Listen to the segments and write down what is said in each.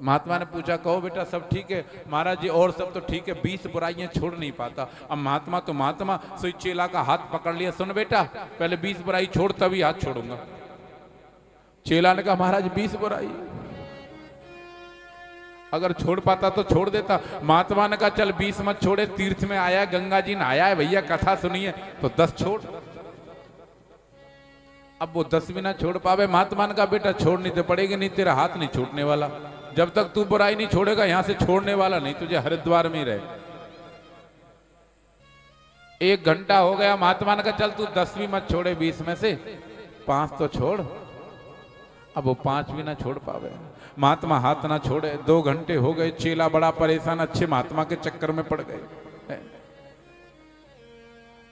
महात्मा ने पूछा कहो बेटा सब ठीक है? महाराज जी और सब तो ठीक है, 20 बुराइयां छोड़ नहीं पाता। अब महात्मा तो महात्मा, सोई चेला का हाथ पकड़ लिया, सुन बेटा पहले 20 बुराई छोड़ तभी हाथ छोड़ूंगा। चेला ने कहा महाराज 20 बुराई अगर छोड़ पाता तो छोड़ देता। महात्मा ने कहा चल 20 मत छोड़े, तीर्थ में आया है, गंगा जी नहाया है भैया, कथा सुनिए, तो 10 छोड़। अब वो 10 भी ना छोड़ पावे। महात्मा ने कहा बेटा छोड़नी तो पड़ेगी, नहीं तेरा हाथ नहीं छूटने वाला। जब तक तू बुराई नहीं छोड़ेगा यहां से छोड़ने वाला नहीं, तुझे हरिद्वार में ही रहे। 1 घंटा हो गया, महात्मा ने कहा चल तू 10 भी मत छोड़े, 20 में से 5 तो छोड़। अब वो 5 भी ना छोड़ पावे। महात्मा हाथ ना छोड़े, 2 घंटे हो गए, चेला बड़ा परेशान, अच्छे महात्मा के चक्कर में पड़ गए।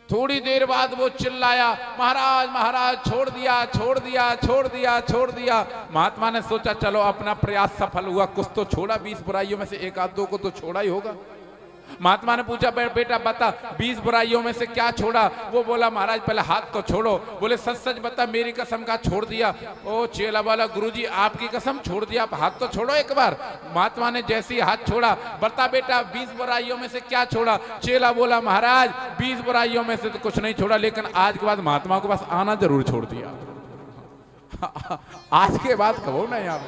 थोड़ी देर बाद वो चिल्लाया महाराज महाराज छोड़ दिया छोड़ दिया छोड़ दिया छोड़ दिया। महात्मा ने सोचा चलो अपना प्रयास सफल हुआ, कुछ तो छोड़ा, 20 बुराइयों में से 1 आध 2 को तो छोड़ा ही होगा। महात्मा ने पूछा बेटा बता 20 बुराइयों में से क्या छोड़ा? वो बोला महाराज पहले हाथ तो छोड़ो। बोले सच सच बता, मेरी कसम का छोड़ दिया। ओ चेला बोला गुरुजी आपकी कसम छोड़ दिया, आप हाथ तो छोड़ो एक बार। महात्मा ने जैसे ही हाथ छोड़ा, बता बेटा 20 बुराइयों में से क्या छोड़ा? चेला बोला महाराज 20 बुराइयों में से तो कुछ नहीं छोड़ा, लेकिन आज के बाद महात्मा के पास आना जरूर छोड़ दिया। आज के बाद कहो ना यहाँ,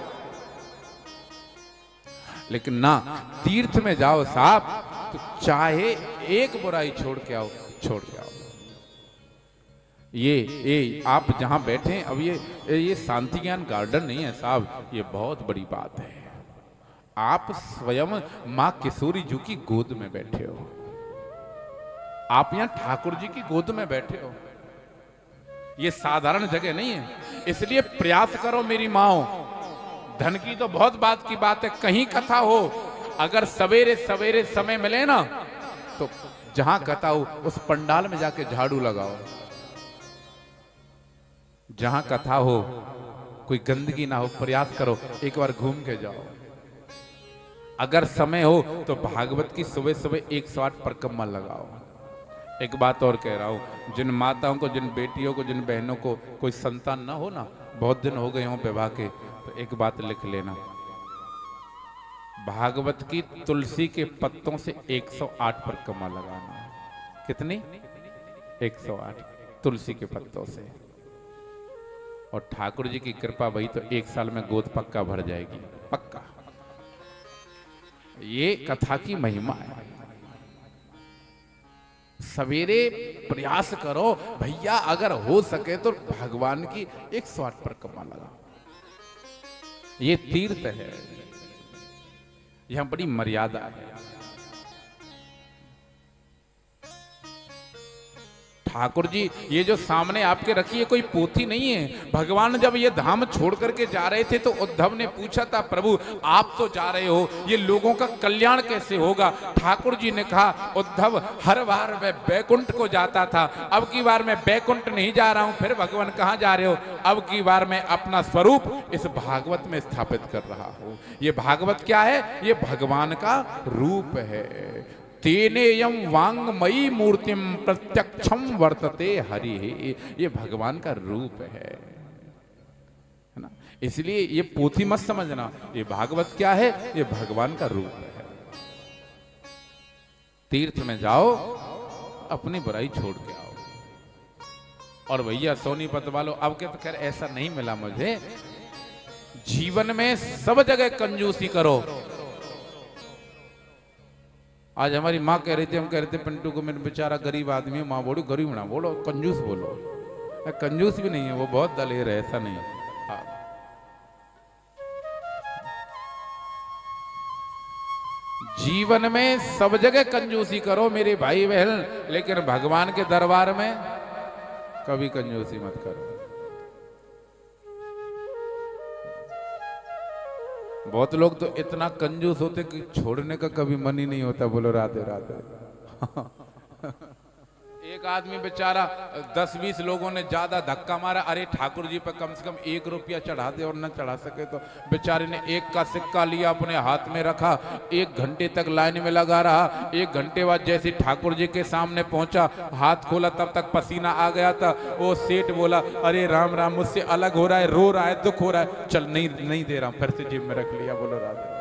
लेकिन ना तीर्थ में जाओ साहब तो चाहे 1 बुराई छोड़ के आओ, छोड़ के आओ। ये आप जहां बैठे हैं अब ये शांति ज्ञान गार्डन नहीं है साहब, ये बहुत बड़ी बात है। आप स्वयं मां किशोरी जी की गोद में बैठे हो, आप यहां ठाकुर जी की गोद में बैठे हो। ये साधारण जगह नहीं है, इसलिए प्रयास करो मेरी माओ। धन की तो बहुत बात की बात है, कहीं कथा हो, अगर सवेरे सवेरे समय मिले ना तो जहां कथा हो उस पंडाल में जाके झाड़ू लगाओ। जहां कथा हो कोई गंदगी ना हो, प्रयास करो एक बार घूम के जाओ। अगर समय हो तो भागवत की सुबह सुबह 108 परिक्रमा लगाओ। एक बात और कह रहा हूं, जिन माताओं को, जिन बेटियों को, जिन बहनों को कोई संतान ना हो ना, बहुत दिन हो गए हों विवाह के, तो एक बात लिख लेना, भागवत की तुलसी के पत्तों से 108 परिक्रमा लगाना। कितनी? 108 तुलसी के पत्तों से। और ठाकुर जी की कृपा भई तो 1 साल में गोद पक्का भर जाएगी, पक्का। ये कथा की महिमा है। सवेरे प्रयास करो भैया, अगर हो सके तो भगवान की 108 परिक्रमा लगा। ये तीर्थ है, यहां बड़ी मर्यादा है। ठाकुर जी ये जो सामने आपके रखी है कोई पोथी नहीं है। भगवान जब ये धाम छोड़ करके जा रहे थे तो उद्धव ने पूछा था प्रभु आप तो जा रहे हो, ये लोगों का कल्याण कैसे होगा? ठाकुर जी ने कहा उद्धव हर बार मैं बैकुंठ को जाता था, अब की बार मैं बैकुंठ नहीं जा रहा हूं। फिर भगवान कहाँ जा रहे हो? अब की बार मैं अपना स्वरूप इस भागवत में स्थापित कर रहा हूं। ये भागवत क्या है? ये भगवान का रूप है। तेनेयम वांगमयी मूर्तिम प्रत्यक्षम वर्तते हरि। ये भगवान का रूप है ना, इसलिए ये पोथी मत समझना। ये भागवत क्या है? ये भगवान का रूप है। तीर्थ में जाओ, अपनी बुराई छोड़ के आओ। और भैया सोनीपत वालों, अब के तो खैर ऐसा नहीं मिला मुझे। जीवन में सब जगह कंजूसी करो। आज हमारी माँ कह रही थी, हम कह रहे थे पिंटू को, मेरे बेचारा गरीब आदमी है, माँ बोलो गरीब ना बोलो, कंजूस बोलो। कंजूस भी नहीं है वो, बहुत दलेर है, ऐसा नहीं। हाँ। जीवन में सब जगह कंजूसी करो मेरे भाई बहन, लेकिन भगवान के दरबार में कभी कंजूसी मत करो। बहुत लोग तो इतना कंजूस होते कि छोड़ने का कभी मन ही नहीं होता। बोलो राधे राधे। एक आदमी बेचारा 10-20 लोगों ने ज्यादा धक्का मारा, अरे ठाकुर जी पर कम से कम 1 रुपया चढ़ा दे, और न चढ़ा सके तो बेचारे ने 1 का सिक्का लिया, अपने हाथ में रखा, 1 घंटे तक लाइन में लगा रहा। 1 घंटे बाद जैसे ठाकुर जी के सामने पहुंचा, हाथ खोला, तब तक पसीना आ गया था। वो सेठ बोला अरे राम राम, मुझसे अलग हो रहा है, रो रहा है, दुख हो रहा है, चल नहीं दे रहा हूं, फिर से जेब में रख लिया। बोलो राधे।